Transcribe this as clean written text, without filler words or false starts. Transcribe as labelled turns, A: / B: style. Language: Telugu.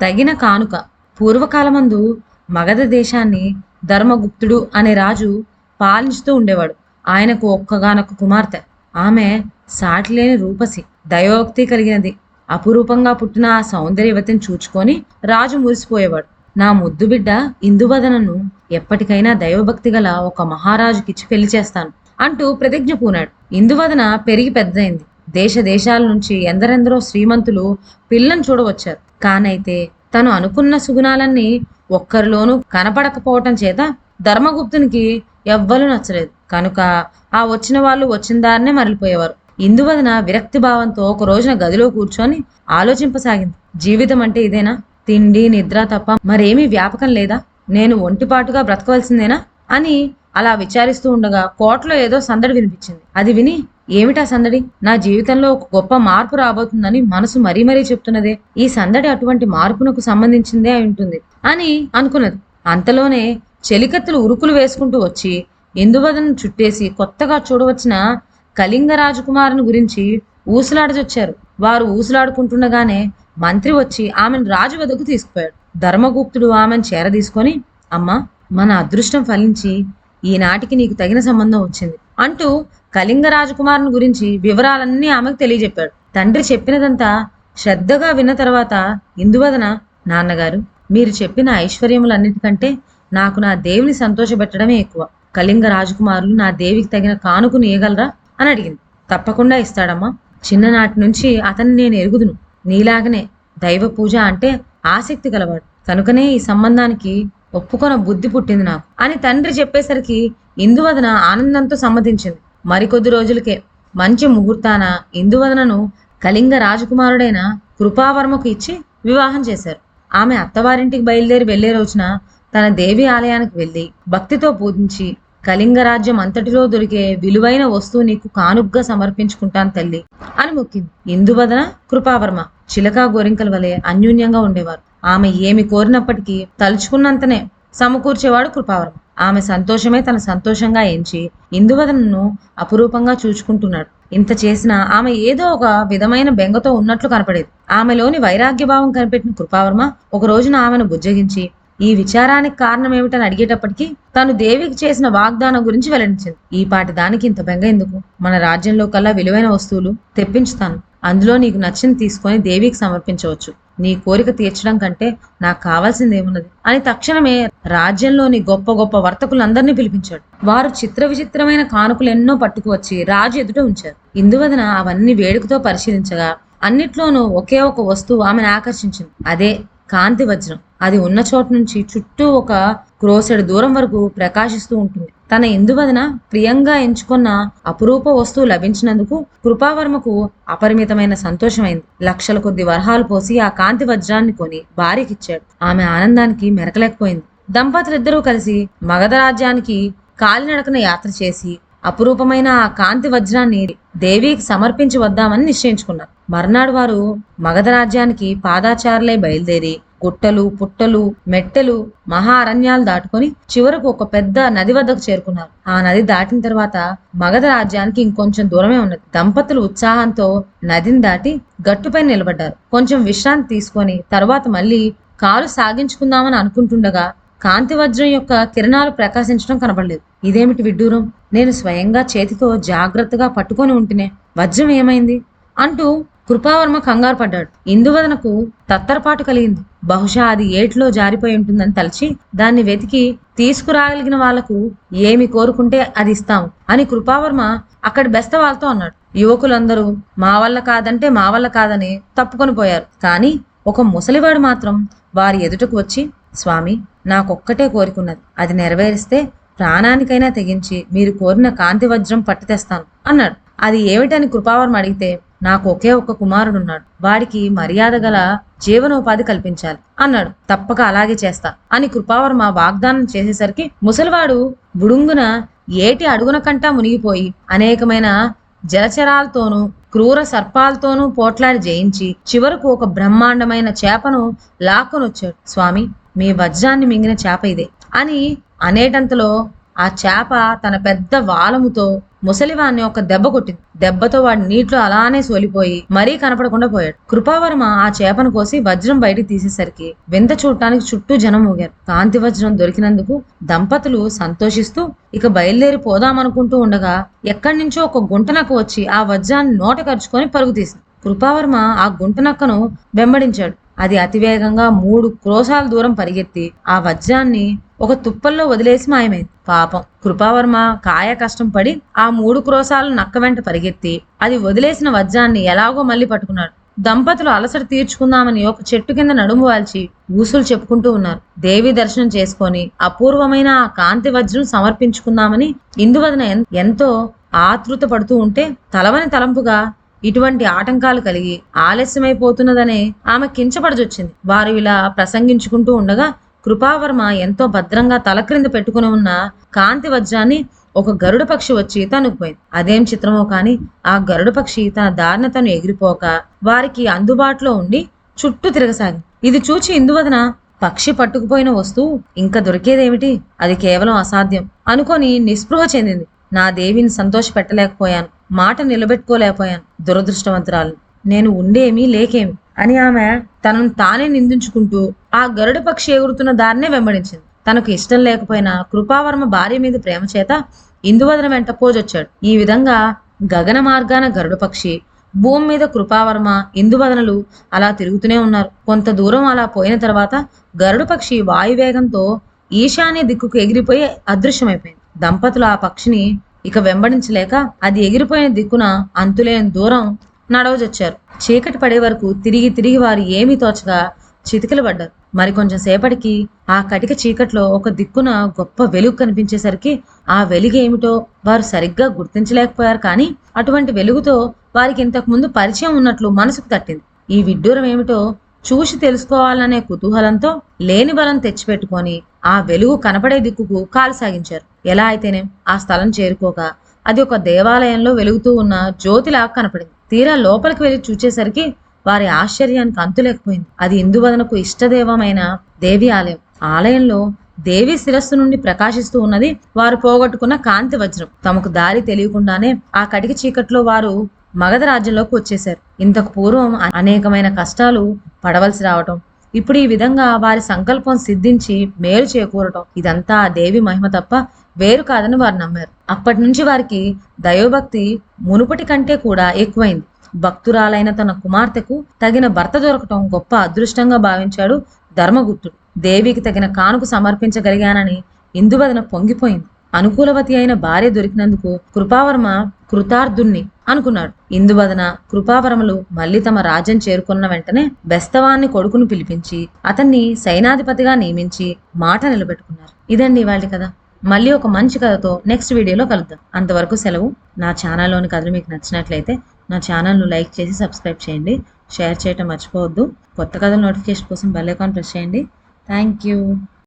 A: తగిన కానుక. పూర్వకాలమందు మగధ దేశాన్ని ధర్మగుప్తుడు అనే రాజు పాలించుతూ ఉండేవాడు. ఆయనకు ఒక్కగానొక్క కుమార్తె. ఆమె సాటిలేని రూపసి, దైవోక్తి కలిగినది. అపురూపంగా పుట్టిన ఆ సౌందర్యవతిని చూచుకొని రాజు మురిసిపోయేవాడు. నా ముద్దు బిడ్డ ఇందువదనను ఎప్పటికైనా దైవభక్తి గల ఒక మహారాజుకిచ్చి పెళ్లి చేస్తాను అంటూ ప్రతిజ్ఞ పూనాడు. ఇందువదన పెరిగి పెద్దయింది. దేశ దేశాల నుంచి ఎందరెందరో శ్రీమంతులు పిల్లను చూడవచ్చారు. కానైతే తను అనుకున్న సుగుణాలన్నీ ఒక్కరిలోనూ కనపడకపోవటం చేత ధర్మగుప్తునికి ఎవ్వరూ నచ్చలేదు. కనుక ఆ వచ్చిన వాళ్ళు వచ్చిన దారినే మరలిపోయేవారు. ఇందువదన విరక్తి భావంతో ఒక రోజున గదిలో కూర్చొని ఆలోచింపసాగింది. జీవితం అంటే ఇదేనా? తిండి నిద్ర తప్ప మరేమీ వ్యాపకం లేదా? నేను ఒంటిపాటుగా బ్రతకవలసిందేనా అని అలా విచారిస్తూ ఉండగా కోటలో ఏదో సందడి వినిపించింది. అది విని, ఏమిటా సందడి? నా జీవితంలో ఒక గొప్ప మార్పు రాబోతుందని మనసు మరీ మరీ చెప్తున్నదే. ఈ సందడి అటువంటి మార్పునకు సంబంధించిందే అయి ఉంటుంది అని అనుకున్నది. అంతలోనే చెలికత్తెలు ఉరుకులు వేసుకుంటూ వచ్చి ఇందువదను చుట్టేసి కొత్తగా చూడవచ్చిన కళింగ రాజకుమారుని గురించి ఊసులాడజొచ్చారు. వారు ఊసులాడుకుంటుండగానే మంత్రి వచ్చి ఆమెను రాజు వద్దకు తీసుకుపోయాడు. ధర్మగుప్తుడు ఆమెను చేరదీసుకొని, అమ్మా, మన అదృష్టం ఫలించి ఈనాటికి నీకు తగిన సంబంధం వచ్చింది అంటూ కళింగ రాజకుమారుని గురించి వివరాలన్నీ ఆమెకు తెలియజెప్పాడు. తండ్రి చెప్పినదంతా శ్రద్ధగా విన్న తర్వాత ఇందువదన, నాన్నగారు, మీరు చెప్పిన ఐశ్వర్యములన్నిటికంటే నాకు నా దేవిని సంతోషపెట్టడమే ఎక్కువ. కళింగ రాజకుమారులు నా దేవికి తగిన కానుకను ఇయ్యగలరా అని అడిగింది. తప్పకుండా ఇస్తాడమ్మా. చిన్ననాటి నుంచి అతన్ని నేను ఎరుగుదును. నీలాగనే దైవ పూజ అంటే ఆసక్తి గలవాడు. కనుకనే ఈ సంబంధానికి ఒప్పుకొన బుద్ధి పుట్టింది నాకు అని తండ్రి చెప్పేసరికి ఇందువదన ఆనందంతో సమ్మతించింది. మరికొద్ది రోజులకే మంచి ముహూర్తాన ఇందువదనను కళింగ రాజకుమారుడైన కృపావర్మకు ఇచ్చి వివాహం చేశారు. ఆమె అత్తవారింటికి బయలుదేరి వెళ్లే రోజున తన దేవి ఆలయానికి వెళ్లి భక్తితో పూజించి, కళింగ రాజ్యం అంతటిలో దొరికే విలువైన వస్తువు నీకు కానుగ్గా సమర్పించుకుంటాను తల్లి అని మొక్కింది. ఇందువదన కృపావర్మ చిలకా గోరింకల వలె అన్యోన్యంగా ఉండేవారు. ఆమె ఏమి కోరినప్పటికీ తలుచుకున్నంతనే సమకూర్చేవాడు కృపావర్మ. ఆమె సంతోషమే తన సంతోషంగా ఎంచి ఇందువదనను అపురూపంగా చూచుకుంటున్నాడు. ఇంత చేసినా ఆమె ఏదో ఒక విధమైన బెంగతో ఉన్నట్లు కనపడేది. ఆమెలోని వైరాగ్యభావం కనిపెట్టిన కృపావర్మ ఒక రోజున ఆమెను బుజ్జగించి ఈ విచారానికి కారణం ఏమిటని అడిగేటప్పటికీ తను దేవికి చేసిన వాగ్దానం గురించి వెల్లడించింది. ఈ పాటి దానికి ఇంత బెంగ ఎందుకు? మన రాజ్యంలో కల్లా విలువైన వస్తువులు తెప్పించుతాను. అందులో నీకు నచ్చింది తీసుకొని దేవికి సమర్పించవచ్చు. నీ కోరిక తీర్చడం కంటే నాకు కావాల్సిందేమున్నది అని తక్షణమే రాజ్యంలోని గొప్ప గొప్ప వర్తకులందరినీ పిలిపించాడు. వారు చిత్ర విచిత్రమైన కానుకలు ఎన్నో పట్టుకువచ్చి రాజు ఎదుట ఉంచారు. ఇందువదన అవన్నీ వేడుకతో పరిశీలించగా అన్నిట్లోనూ ఒకే ఒక వస్తువు ఆమెను ఆకర్షించింది. అదే కాంతి వజ్రం. అది ఉన్న చోటు నుంచి చుట్టూ ఒక క్రోసెడు దూరం వరకు ప్రకాశిస్తూ ఉంటుంది. తన ఇందువదన ప్రియంగా ఎంచుకున్న అపురూప వస్తువు లభించినందుకు కృపావర్మకు అపరిమితమైన సంతోషమైంది. లక్షల కొద్ది వరహాలు పోసి ఆ కాంతి వజ్రాన్ని కొని భార్యకిచ్చాడు. ఆమె ఆనందానికి మెరకలేకపోయింది. దంపతులిద్దరూ కలిసి మగధ రాజ్యానికి కాలినడకన యాత్ర చేసి అపురూపమైన ఆ కాంతి వజ్రాన్ని దేవికి సమర్పించి వద్దామని నిశ్చయించుకున్నారు. మర్నాడు వారు మగధ రాజ్యానికి పాదాచారులై బయలుదేరి గుట్టలు, పుట్టలు, మెట్టెలు, మహా అరణ్యాలు దాటుకొని చివరకు ఒక పెద్ద నది వద్దకు చేరుకున్నారు. ఆ నది దాటిన తర్వాత మగధ రాజ్యానికి ఇంకొంచెం దూరమే ఉన్నది. దంపతులు ఉత్సాహంతో నదిని దాటి గట్టుపై నిలబడ్డారు. కొంచెం విశ్రాంతి తీసుకొని తర్వాత మళ్ళీ కాలు సాగించుకుందామని అనుకుంటుండగా కాంతి వజ్రం యొక్క కిరణాలు ప్రకాశించడం కనబడలేదు. ఇదేమిటి విడ్డూరం? నేను స్వయంగా చేతితో జాగ్రత్తగా పట్టుకొని ఉంటేనే వజ్రం ఏమైంది అంటూ కృపావర్మ కంగారు పడ్డాడు. ఇందువదనకు తత్తరపాటు కలిగింది. బహుశా అది ఏట్లో జారిపోయి ఉంటుందని తలచి దాన్ని వెతికి తీసుకురాగలిగిన వాళ్లకు ఏమి కోరుకుంటే అది ఇస్తాము అని కృపావర్మ అక్కడి బెస్త వాళ్ళతో అన్నాడు. యువకులందరూ మా వల్ల కాదంటే మా వల్ల కాదని తప్పుకొని పోయారు. కానీ ఒక ముసలివాడు మాత్రం వారి ఎదుటకు వచ్చి, స్వామి, నాకొక్కటే కోరికున్నది. అది నెరవేరిస్తే ప్రాణానికైనా తెగించి మీరు కోరిన కాంతి వజ్రం పట్టి తెస్తాను అన్నాడు. అది ఏమిటని కృపావర్మ అడిగితే, నాకు ఒకే ఒక్క కుమారుడున్నాడు. వాడికి మర్యాద గల జీవనోపాధి కల్పించాలి అన్నాడు. తప్పక అలాగే చేస్తా అని కృపావర్మ వాగ్దానం చేసేసరికి ముసలివాడు బుడుంగున ఏటి అడుగున కంటా మునిగిపోయి అనేకమైన జలచరాలతోనూ క్రూర సర్పాలతోనూ పోట్లాడి జయించి చివరకు ఒక బ్రహ్మాండమైన చేపను లాక్కొనొచ్చాడు. స్వామి, మీ వజ్రాన్ని మింగిన చేప ఇదే అని అనేటంతలో ఆ చేప తన పెద్ద వాలముతో ముసలివాణ్ణి ఒక దెబ్బ కొట్టింది. దెబ్బతో వాడి నీటిలో అలానే సోలిపోయి మరీ కనపడకుండా పోయాడు. కృపావర్మ ఆ చేపను కోసి వజ్రం బయటికి తీసేసరికి వింత చూడటానికి చుట్టూ జనం ఊగారు. కాంతి వజ్రం దొరికినందుకు దంపతులు సంతోషిస్తూ ఇక బయలుదేరి పోదామనుకుంటూ ఉండగా ఎక్కడి నుంచో ఒక గుంటనక్క వచ్చి ఆ వజ్రాన్ని నోట కరుచుకొని పరుగు తీసింది. కృపావర్మ ఆ గుంటనక్కను వెంబడించాడు. అది అతివేగంగా 3 క్రోశాల దూరం పరిగెత్తి ఆ వజ్రాన్ని ఒక తుప్పల్లో వదిలేసి మాయమైంది. పాపం కృపావర్మ కాయ కష్టం పడి ఆ 3 క్రోశాలు నక్క వెంట పరిగెత్తి అది వదిలేసిన వజ్రాన్ని ఎలాగో మళ్ళీ పట్టుకున్నాడు. దంపతులు అలసట తీర్చుకుందామని ఒక చెట్టు కింద నడుము వాల్చి ఊసులు చెప్పుకుంటూ ఉన్నారు. దేవి దర్శనం చేసుకొని అపూర్వమైన ఆ కాంతి వజ్రం సమర్పించుకుందామని ఇందువదన ఎంతో ఆతృత పడుతూ ఉంటే తలవని తలంపుగా ఇటువంటి ఆటంకాలు కలిగి ఆలస్యమైపోతున్నదనే ఆమె కించపడజొచ్చింది. వారు ఇలా ప్రసంగించుకుంటూ ఉండగా కృపావర్మ ఎంతో భద్రంగా తల క్రింద పెట్టుకుని ఉన్న కాంతి వజ్రాన్ని ఒక గరుడ పక్షి వచ్చి తనుకుపోయింది. అదేం చిత్రమో కాని ఆ గరుడ పక్షి తన దారిన తను ఎగిరిపోక వారికి అందుబాటులో ఉండి చుట్టూ తిరగసాగింది. ఇది చూచి ఇందువదన పక్షి పట్టుకుపోయిన వస్తువు ఇంకా దొరికేదేమిటి, అది కేవలం అసాధ్యం అనుకొని నిస్పృహ చెందింది. నా దేవిని సంతోష పెట్టలేకపోయాను, మాట నిలబెట్టుకోలేకపోయాను, దురదృష్టవంతురాలు, నేను ఉండేమి లేకేమి అని ఆమె తనను తానే నిందించుకుంటూ ఆ గరుడ పక్షి ఎగురుతున్న దారినే వెంబడించింది. తనకు ఇష్టం లేకపోయినా కృపావర్మ భార్య మీద ప్రేమ చేత ఇందువదన వెంట పోజొచ్చాడు. ఈ విధంగా గగన మార్గాన గరుడ పక్షి, భూమి మీద కృపావర్మ, ఇందువదనలు అలా తిరుగుతూనే ఉన్నారు. కొంత దూరం అలా పోయిన తర్వాత గరుడ పక్షి వాయువేగంతో ఈశాన్య దిక్కుకు ఎగిరిపోయి అదృశ్యమైపోయింది. దంపతులు ఆ పక్షిని ఇక వెంబడించలేక అది ఎగిరిపోయిన దిక్కున అంతులేని దూరం నడవజొచ్చారు. చీకటి పడే వరకు తిరిగి తిరిగి వారు ఏమీ తోచగా చితికిలు పడ్డారు. మరికొంచెం సేపటికి ఆ కటిక చీకట్లో ఒక దిక్కున గొప్ప వెలుగు కనిపించేసరికి ఆ వెలుగు ఏమిటో వారు సరిగ్గా గుర్తించలేకపోయారు. కానీ అటువంటి వెలుగుతో వారికి ఇంతకు ముందు పరిచయం ఉన్నట్లు మనసుకు తట్టింది. ఈ విడ్డూరం ఏమిటో చూసి తెలుసుకోవాలనే కుతూహలంతో లేని బలం తెచ్చిపెట్టుకొని ఆ వెలుగు కనపడే దిక్కుకు కాలు సాగించారు. ఎలా అయితేనే ఆ స్థలం చేరుకోక అది ఒక దేవాలయంలో వెలుగుతూ ఉన్న జ్యోతిలా కనపడింది. తీరా లోపలికి వెళ్లి చూచేసరికి వారి ఆశ్చర్యానికి అంతులేకపోయింది. అది ఇందువదనకు ఇష్టదేవమైన దేవి ఆలయం. ఆలయంలో దేవి శిరస్సు నుండి ప్రకాశిస్తూ ఉన్నది వారు పోగొట్టుకున్న కాంతి వజ్రం. తమకు దారి తెలియకుండానే ఆ కటిక చీకట్లో వారు మగధ రాజ్యంలోకి వచ్చేశారు. ఇంతకు పూర్వం అనేకమైన కష్టాలు పడవలసి రావటం, ఇప్పుడు ఈ విధంగా వారి సంకల్పం సిద్ధించి మేలు చేకూరటం, ఇదంతా ఆ దేవి మహిమ తప్ప వేరు కాదని వారు నమ్మారు. అప్పటి నుంచి వారికి దైవభక్తి మునుపటి కంటే కూడా ఎక్కువైంది. భక్తురాలైన తన కుమార్తెకు తగిన భర్త దొరకటం గొప్ప అదృష్టంగా భావించాడు ధర్మగుప్తుడు. దేవికి తగిన కానుక సమర్పించగలిగానని ఇందువదన పొంగిపోయింది. అనుకూలవతి అయిన భార్య దొరికినందుకు కృపావర్మ కృతార్థుణ్ణి అనుకున్నాడు. ఇందువదన కృపావర్మలు మళ్లీ తమ రాజ్యం చేరుకున్న వెంటనే బెస్తవాన్ని కొడుకును పిలిపించి అతన్ని సైనాధిపతిగా నియమించి మాట నిలబెట్టుకున్నారు. ఇదండి ఇవాళ కథ. మళ్ళీ ఒక మంచి కథతో నెక్స్ట్ వీడియోలో కలుద్దాం. అంతవరకు సెలవు. నా ఛానల్లోని కథలు మీకు నచ్చినట్లయితే నా ఛానల్ను లైక్ చేసి సబ్స్క్రైబ్ చేయండి. షేర్ చేయటం మర్చిపోవద్దు. కొత్త కథల నోటిఫికేషన్ కోసం బెల్ ఐకాన్ ప్రెస్ చేయండి. Thank you.